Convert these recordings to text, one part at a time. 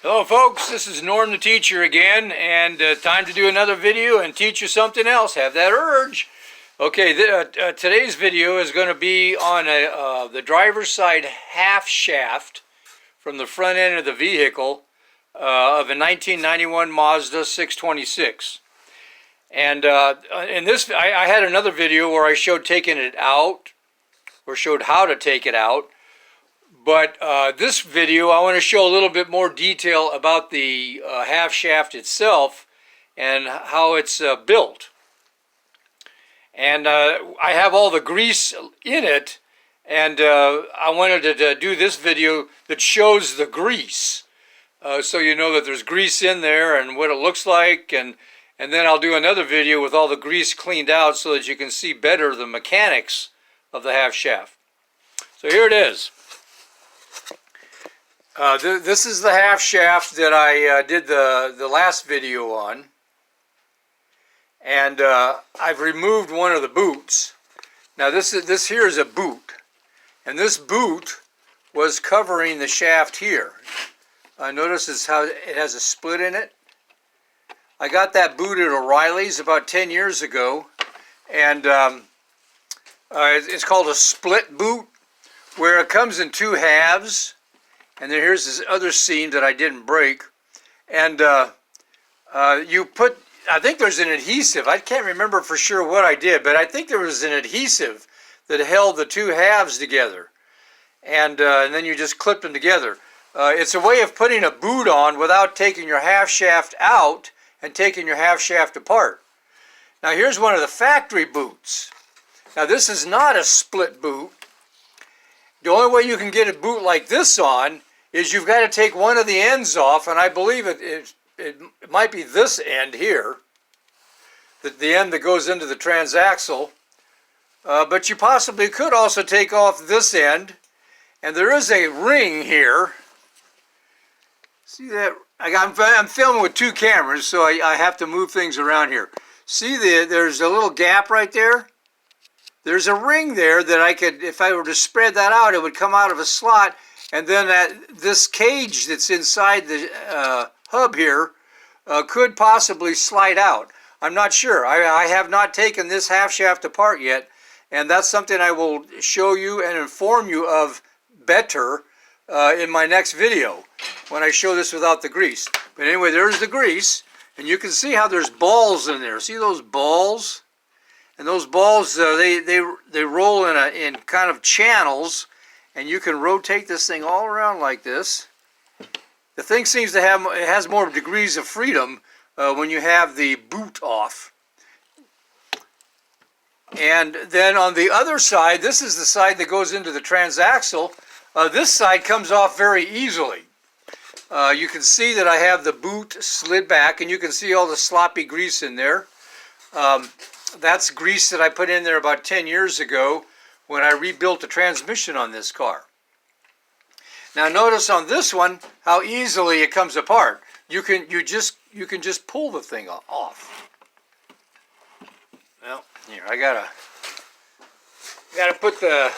Hello folks, this is Norm the teacher again, and time to do another video and teach you something else. Have that urge. Okay, today's video is going to be on the driver's side half shaft from the front end of the vehicle of a 1991 Mazda 626. And in this, I had another video where I showed taking it out, or showed how to take it out. But this video, I want to show a little bit more detail about the half shaft itself and how it's built. And I have all the grease in it, and I wanted to do this video that shows the grease. So you know that there's grease in there and what it looks like, and then I'll do another video with all the grease cleaned out so that you can see better the mechanics of the half shaft. So here it is. This is the half shaft that I did the last video on, and I've removed one of the boots. Now this here is a boot, and this boot was covering the shaft here. Notice how it has a split in it. I got that boot at O'Reilly's about 10 years ago, and it's called a split boot, where it comes in two halves. And then here's this other seam that I didn't break. And you put, I think there's an adhesive. I can't remember for sure what I did, but I think there was an adhesive that held the two halves together. And then you just clipped them together. It's a way of putting a boot on without taking your half shaft out and taking your half shaft apart. Now here's one of the factory boots. Now this is not a split boot. The only way you can get a boot like this on is you've got to take one of the ends off, and I believe it might be this end here, the end that goes into the transaxle. But you possibly could also take off this end, and there is a ring here. See that? I'm filming with two cameras, so I have to move things around here. See, there's a little gap right there? There's a ring there that I could, if I were to spread that out, it would come out of a slot, and then this cage that's inside the hub here could possibly slide out. I'm not sure. I have not taken this half shaft apart yet, and that's something I will show you and inform you of better in my next video when I show this without the grease. But anyway, there's the grease, and you can see how there's balls in there. See those balls? And those balls, they roll in kind of channels, and you can rotate this thing all around like this. The thing seems to have, it has more degrees of freedom when you have the boot off. And then on the other side, this is the side that goes into the transaxle. This side comes off very easily. You can see that I have the boot slid back, and you can see all the sloppy grease in there. That's grease that I put in there about 10 years ago when I rebuilt the transmission on this car. Now notice on this one how easily it comes apart. You can just pull the thing off. Well, here I gotta put the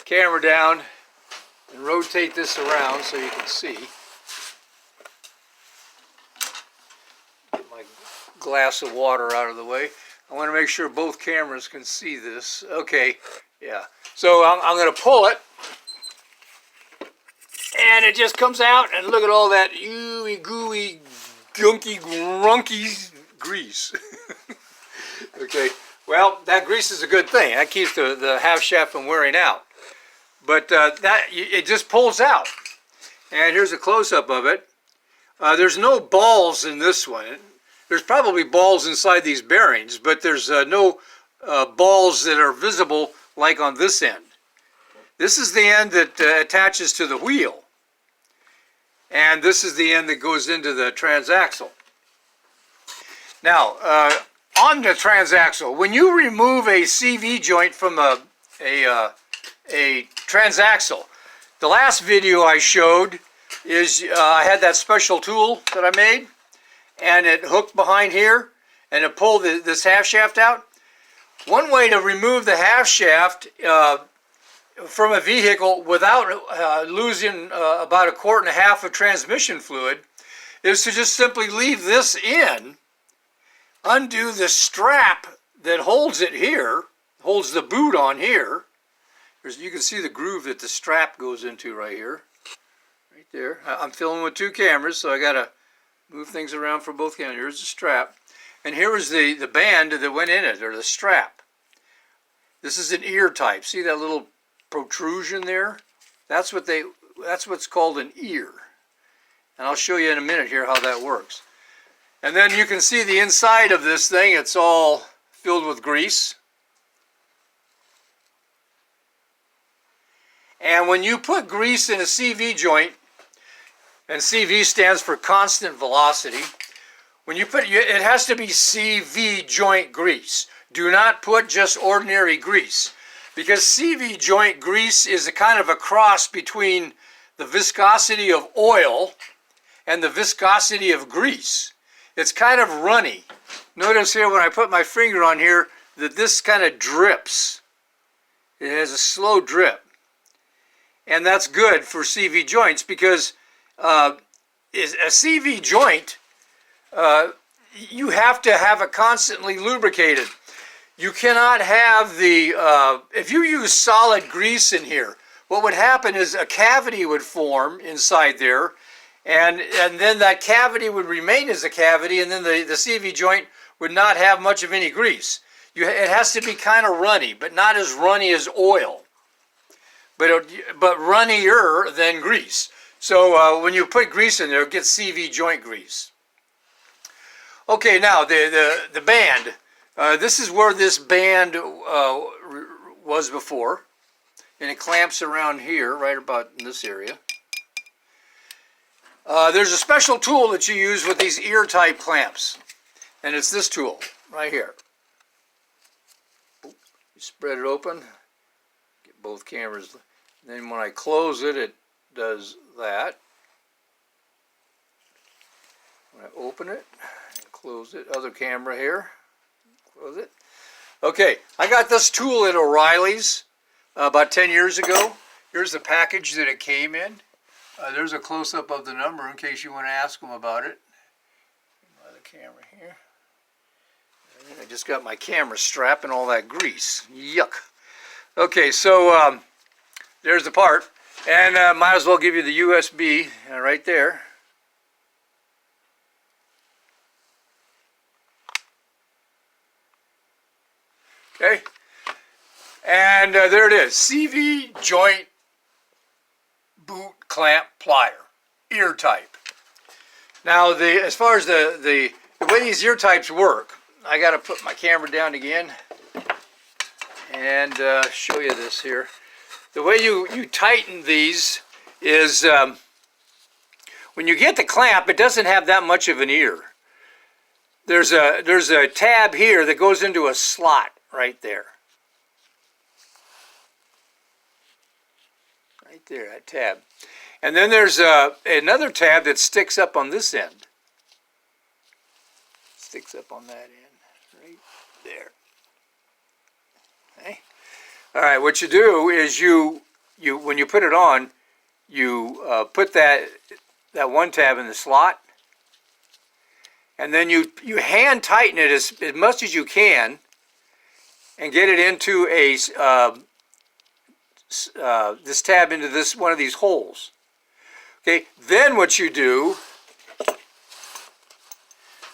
camera down and rotate this around so you can see. Get my glass of water out of the way. I want to make sure both cameras can see this. Okay, yeah. So I'm going to pull it, and it just comes out, and look at all that ooey gooey, gunky, grunky grease. Okay, well, that grease is a good thing. That keeps the half shaft from wearing out. But it just pulls out. And here's a close-up of it. There's no balls in this one. There's probably balls inside these bearings, but there's no balls that are visible like on this end. This is the end that attaches to the wheel. And this is the end that goes into the transaxle. Now, on the transaxle, when you remove a CV joint from a transaxle, the last video I showed is I had that special tool that I made, and it hooked behind here, and it pulled this half shaft out. One way to remove the half shaft from a vehicle without losing about 1.5 quarts of transmission fluid is to just simply leave this in, undo the strap that holds it here, holds the boot on here. You can see the groove that the strap goes into right here, right there. I'm filming with 2 cameras, so I gotta move things around for both cameras. Here's the strap, and here is the band that went in it, or the strap. This is an ear type. See that little protrusion there? That's what's called an ear. And I'll show you in a minute here how that works. And then you can see the inside of this thing, it's all filled with grease. And when you put grease in a CV joint, and CV stands for constant velocity, when you put it has to be CV joint grease. Do not put just ordinary grease, because CV joint grease is a kind of a cross between the viscosity of oil and the viscosity of grease. It's kind of runny. Notice here when I put my finger on here that this kind of drips. It has a slow drip. And that's good for CV joints, because a CV joint, you have to have it constantly lubricated. You cannot have if you use solid grease in here, what would happen is a cavity would form inside there, and then that cavity would remain as a cavity, and then the CV joint would not have much of any grease. It has to be kind of runny, but not as runny as oil, but runnier than grease. So when you put grease in there, it gets CV joint grease. Okay, now the band. This is where this band was before, and it clamps around here, right about in this area. There's a special tool that you use with these ear-type clamps, and it's this tool right here. You spread it open, get both cameras. Then when I close it, it does that. When I open it and close it, other camera here. Close it. Okay, I got this tool at O'Reilly's about 10 years ago. Here's the package that it came in. There's a close-up of the number in case you want to ask them about it. Another camera here. I just got my camera strap and all that grease. Yuck. Okay, so there's the part. And might as well give you the USB right there. Okay, and there it is, CV joint boot clamp plier, ear type. Now, as far as the way these ear types work, I got to put my camera down again and show you this here. The way you tighten these is when you get the clamp, it doesn't have that much of an ear. There's a tab here that goes into a slot. Right there. Right there, that tab. And then there's another tab that sticks up on this end. Sticks up on that end. Right there. Okay. All right, what you do is you when you put it on, you put that one tab in the slot, and then you hand tighten it as much as you can, and get it into this tab into this one of these holes. Okay, then what you do,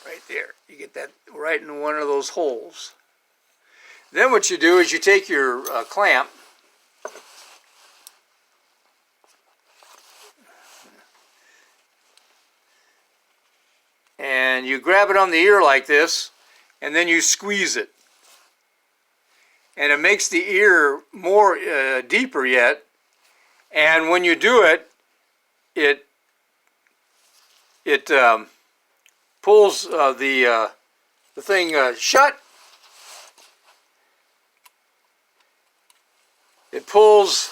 right there, you get that right in one of those holes. Then what you do is you take your clamp, and you grab it on the ear like this, and then you squeeze it. And it makes the ear more deeper yet. And when you do it, it pulls the thing shut. It pulls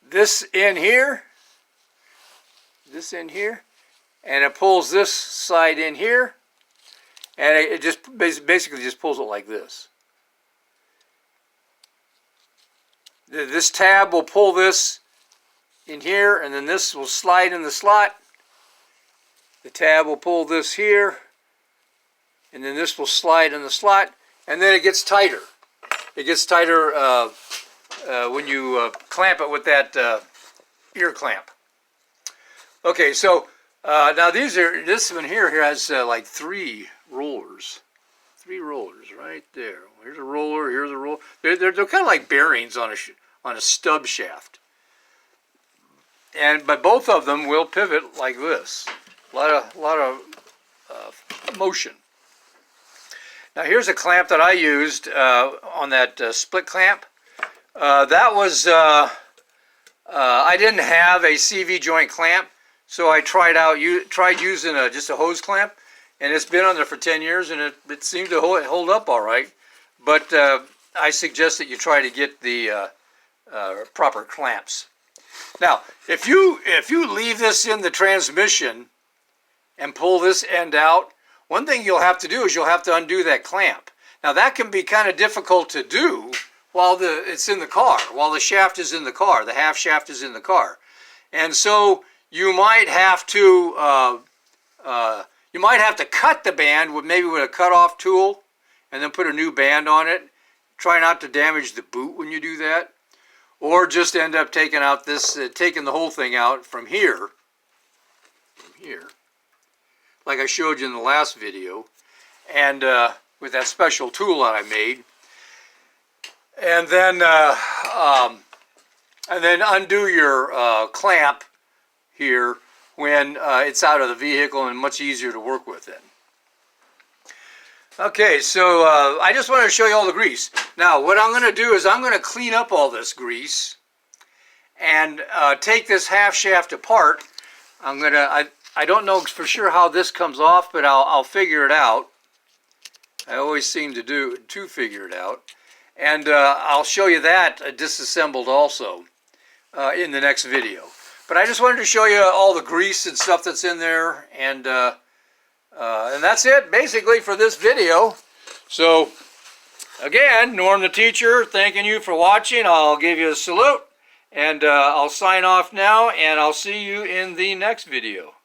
this in here, and it pulls this side in here, and it just basically just pulls it like this. this tab will pull this in here, and then this will slide in the slot. The tab will pull this here, and then this will slide in the slot, and then it gets tighter. It gets tighter when you clamp it with that ear clamp. Okay, so now this one here has like 3 rollers. 3 rollers right there. Here's a roller, here's a roller. They're kind of like bearings on a stub shaft. But both of them will pivot like this. A lot of motion. Now here's a clamp that I used on that split clamp. That was I didn't have a CV joint clamp, so I tried using just a hose clamp, and it's been on there for 10 years, and it seemed to hold up all right. But I suggest that you try to get the proper clamps. Now, if you leave this in the transmission and pull this end out, one thing you'll have to do is you'll have to undo that clamp. Now that can be kind of difficult to do while it's in the car, while the shaft is in the car, the half shaft is in the car. And so you might have to cut the band with a cutoff tool and then put a new band on it. Try not to damage the boot when you do that. Or just end up taking the whole thing out from here, like I showed you in the last video, and with that special tool that I made, and then undo your clamp here when it's out of the vehicle and much easier to work with it. Okay, so I just wanted to show you all the grease. Now, what I'm going to do is I'm going to clean up all this grease and take this half shaft apart. I don't know for sure how this comes off, but I'll figure it out. I always seem to figure it out. And I'll show you that disassembled also in the next video. But I just wanted to show you all the grease and stuff that's in there, and that's it basically for this video. So again, Norm the teacher, thanking you for watching. I'll give you a salute, and I'll sign off now, and I'll see you in the next video.